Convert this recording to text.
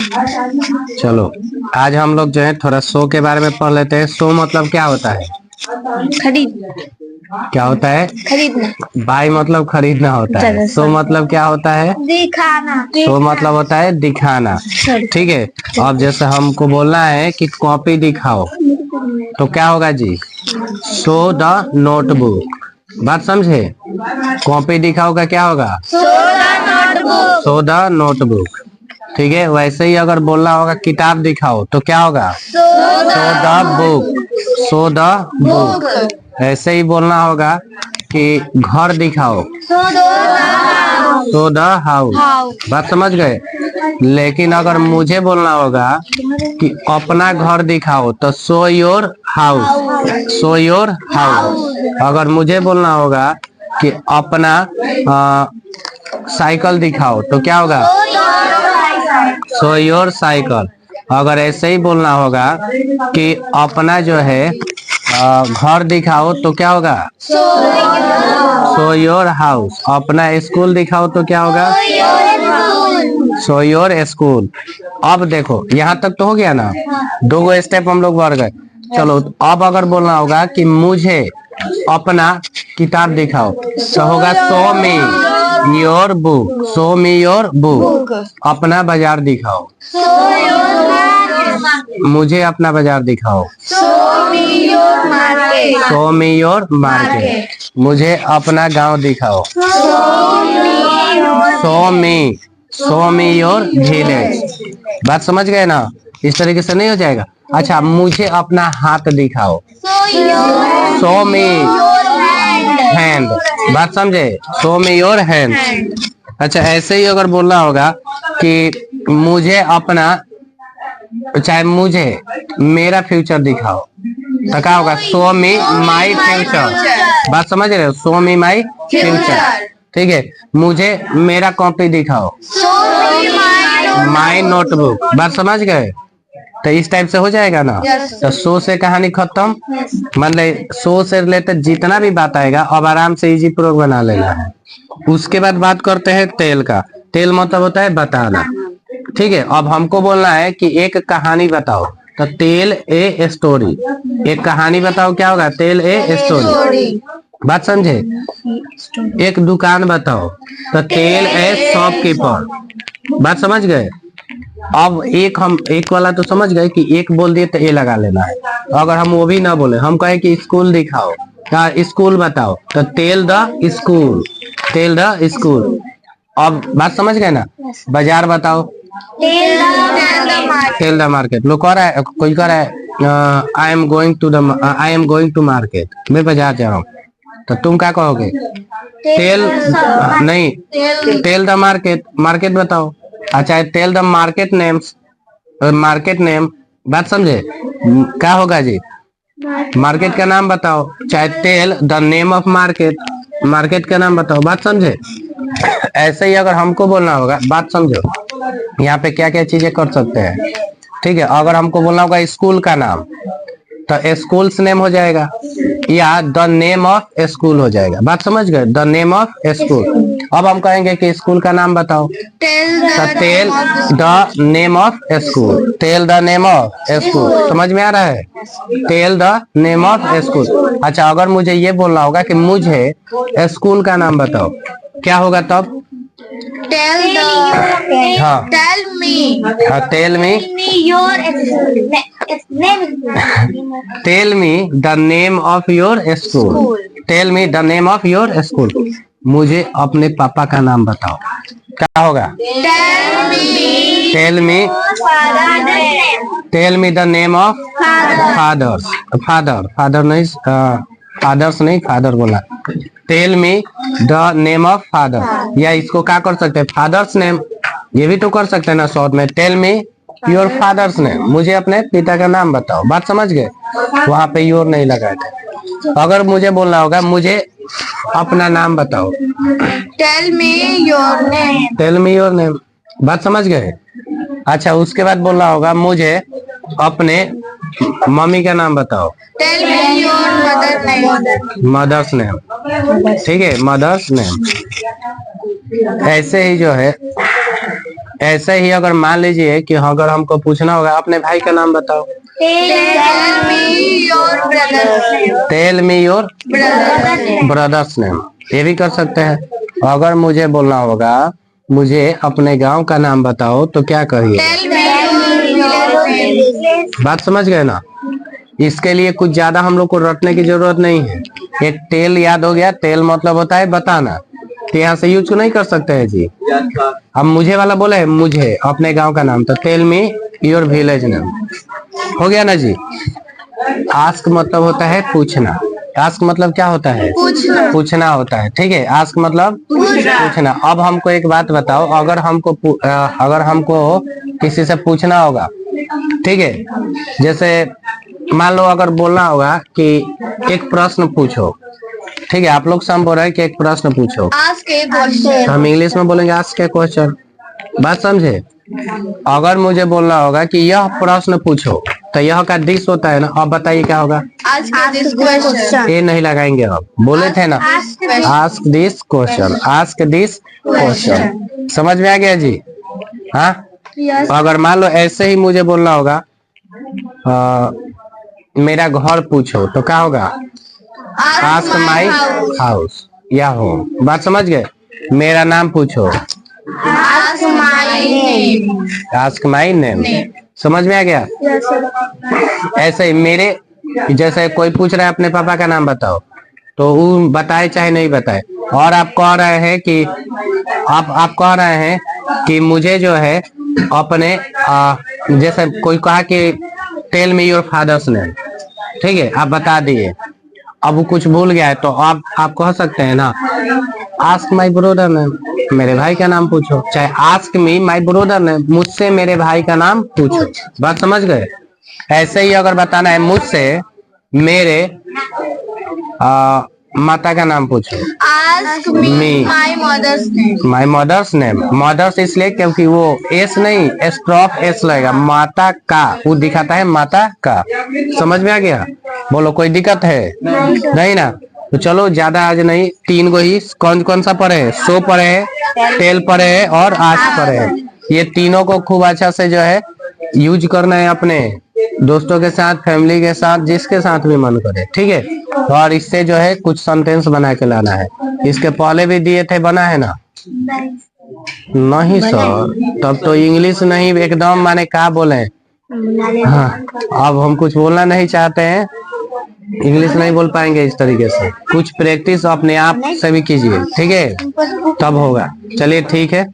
चलो आज हम लोग जो है थोड़ा शो के बारे में पढ़ लेते हैं। शो मतलब क्या होता है? खरीद। क्या होता है? खरीदना। बाई मतलब खरीदना होता है। शो मतलब क्या होता है? दिखाना। शो मतलब होता है दिखाना। ठीक है। अब जैसे हमको बोलना है कि कॉपी दिखाओ तो क्या होगा जी? Show the notebook. बात समझे? कॉपी दिखाओ का क्या होगा? Show the notebook. ठीक है। वैसे ही अगर बोलना होगा किताब दिखाओ तो क्या होगा? Show the book. Show the book. ऐसे ही बोलना होगा कि घर दिखाओ, शो द हाउस। बात समझ गए? लेकिन अगर मुझे बोलना होगा कि अपना घर दिखाओ तो show your house. Show your house. अगर मुझे बोलना होगा कि अपना साइकिल दिखाओ तो क्या होगा? Show your cycle. अगर ऐसे ही बोलना होगा कि अपना जो है घर दिखाओ तो क्या होगा? Show your house. अपना स्कूल दिखाओ तो क्या होगा? Show your school. अब देखो यहाँ तक तो हो गया ना, दो गो स्टेप हम लोग बढ़ गए। चलो अब अगर बोलना होगा कि मुझे अपना किताब दिखाओ तो होगा show me your book. Show me your book. अपना बाजार दिखाओ, मुझे अपना बाजार दिखाओ, शो मी योर मार्केट। मुझे अपना गांव दिखाओ, शो मी योर विलेज। बात समझ गए ना? इस तरीके से नहीं हो जाएगा। अच्छा, मुझे अपना हाथ दिखाओ, शो मी हैंड। बात समझे? Show me your hand. अच्छा, ऐसे ही अगर बोलना होगा कि मुझे अपना, चाहे मुझे मेरा फ्यूचर दिखाओ तो क्या होगा? Show me my future. बात समझ रहे हो? Show me my future. ठीक है। मुझे मेरा कॉपी दिखाओ, माई नोटबुक। बात समझ गए? तो इस टाइप से हो जाएगा ना। तो शो से कहानी खत्म। मतलब शो से रिलेटेड जितना भी बात आएगा अब आराम से इजी प्रूफ बना लेना है। उसके बाद बात करते हैं टेल का। टेल मतलब होता है बताना। ठीक है। अब हमको बोलना है कि एक कहानी बताओ तो टेल ए स्टोरी। एक कहानी बताओ क्या होगा? Tell a story. बात समझे? एक दुकान बताओ तो टेल ए शॉपकीपर। बात समझ गए? अब एक वाला तो समझ गए कि एक बोल दिए तो ए लगा लेना है। अगर हम वो भी ना बोले, हम कहे कि स्कूल दिखाओ या स्कूल बताओ तो tell the school. Tell the school. अब बात समझ गए ना? बाजार बताओ, टेल द मार्केट। लोग कह रहा है, कोई कह रहा है I am going to market. मैं बाजार जा रहा हूँ तो तुम क्या कहोगे? टेल नहीं, टेल द मार्केट। मार्केट बताओ। अच्छा, tell the market names. Market name. बात समझे? क्या होगा जी? मार्केट का नाम बताओ। चाहे tell the name of market. मार्केट का नाम बताओ। बात समझे? ऐसे ही अगर हमको बोलना होगा, बात समझो, यहाँ पे क्या क्या चीजें कर सकते हैं। ठीक है। अगर हमको बोलना होगा स्कूल का नाम तो स्कूल्स नेम हो जाएगा या द नेम ऑफ स्कूल हो जाएगा। बात समझ गए? The name of school. अब हम कहेंगे कि स्कूल का नाम बताओ तो tell the name of school. Tell the name of school. समझ में आ रहा है? Tell the name of school. अच्छा, अगर मुझे ये बोलना होगा कि मुझे स्कूल का नाम बताओ, क्या होगा तब? हाँ, tell me tell me the name of your school. Tell me the name of your school. मुझे अपने पापा का नाम बताओ, क्या होगा? Tell me the name of fathers. Father नहीं, फादर्स नहीं, फादर बोला। Tell me the name of father. या इसको क्या कर सकते हैं? Father's name. ये भी तो कर सकते हैं ना शॉर्ट में। Tell me your father's name. मुझे अपने पिता का नाम बताओ। बात समझ गए? वहां पे योर नहीं लगाए थे। अगर मुझे बोलना होगा मुझे अपना नाम बताओ, tell me your name. Tell me your name. बात समझ गए? अच्छा, उसके बाद बोलना होगा मुझे अपने मम्मी का नाम बताओ, tell me your mother name. Mother's name. ठीक है, मदर्स नेम। ऐसे ही जो है ऐसे ही अगर मान लीजिए कि अगर हमको पूछना होगा अपने भाई का नाम बताओ, tell me your brother's name, ये भी कर सकते हैं। अगर मुझे बोलना होगा मुझे अपने गांव का नाम बताओ तो क्या कहिए? बात समझ गए ना? इसके लिए कुछ ज्यादा हम लोग को रटने की जरूरत नहीं है। एक टेल याद हो गया, टेल मतलब होता है बताना, तो यहाँ से यूज नहीं कर सकते हैं जी। अब मुझे वाला बोले मुझे अपने गांव का नाम, तो tell me your village name, हो गया ना जी। आस्क मतलब होता है पूछना, आस्क मतलब क्या होता है? पूछना होता है, ठीक है। आस्क मतलब पूछना। अब हमको एक बात बताओ, अगर हमको किसी से पूछना होगा, ठीक है, जैसे मान लो अगर बोलना होगा कि एक प्रश्न पूछो, ठीक है, आप लोग सब बोल रहे हैं कि एक प्रश्न पूछो, तो हम इंग्लिश में बोलेंगे आस्क ए क्वेश्चन। बात समझे? अगर मुझे बोलना होगा कि यह प्रश्न पूछो, तो यह का दिस होता है ना, अब बताइए क्या होगा? ये नहीं लगाएंगे, अब बोले थे ना ask this question, ask this question. समझ में आ गया जी? हाँ। अगर मान लो ऐसे ही मुझे बोलना होगा मेरा घर पूछो, तो क्या होगा? आस्क माई हाउस या होम। बात समझ गए? मेरा नाम पूछो, आस्क माई नेम। समझ में आ गया? ऐसे ही मेरे, जैसे कोई पूछ रहा है अपने पापा का नाम बताओ, तो वो बताए चाहे नहीं बताए, और आप कह रहे हैं कि आप कह रहे हैं कि मुझे जो है अपने जैसे कोई कहा कि tell me your father's name, ठीक है, आप बता दिए। अब वो कुछ भूल गया है तो आप कह सकते हैं ना आस्क माई ब्रदर नेम, मेरे भाई का नाम पूछो, चाहे ask me my brother name, मुझसे मेरे भाई का नाम पूछो। बात समझ गए? ऐसे ही अगर बताना है मुझसे मेरे माता का नाम पूछो, Ask me my mother's name. My mother's name. Mother's इसलिए क्योंकि वो एस नहीं, स्ट्रॉफ एस लगेगा, माता का, वो दिखाता है माता का। समझ में आ गया? बोलो कोई दिक्कत है? नहीं ना? तो चलो ज्यादा आज नहीं, 3 गो ही, कौन कौन सा पढ़े है? सो पढ़े है, टेल पढ़े है और आस्क पढ़े है। ये तीनों को खूब अच्छा से जो है यूज करना है अपने दोस्तों के साथ, फैमिली के साथ, जिसके साथ भी मन करे, ठीक है। और इससे जो है कुछ सेंटेंस बना के लाना है। इसके पहले भी दिए थे, बना है ना? नहीं सर, तब तो इंग्लिश नहीं एकदम माने क्या बोले। हाँ, अब हम कुछ बोलना नहीं चाहते हैं, इंग्लिश नहीं बोल पाएंगे इस तरीके से। कुछ प्रैक्टिस अपने आप से भी कीजिए, ठीक है, तब होगा। चलिए ठीक है।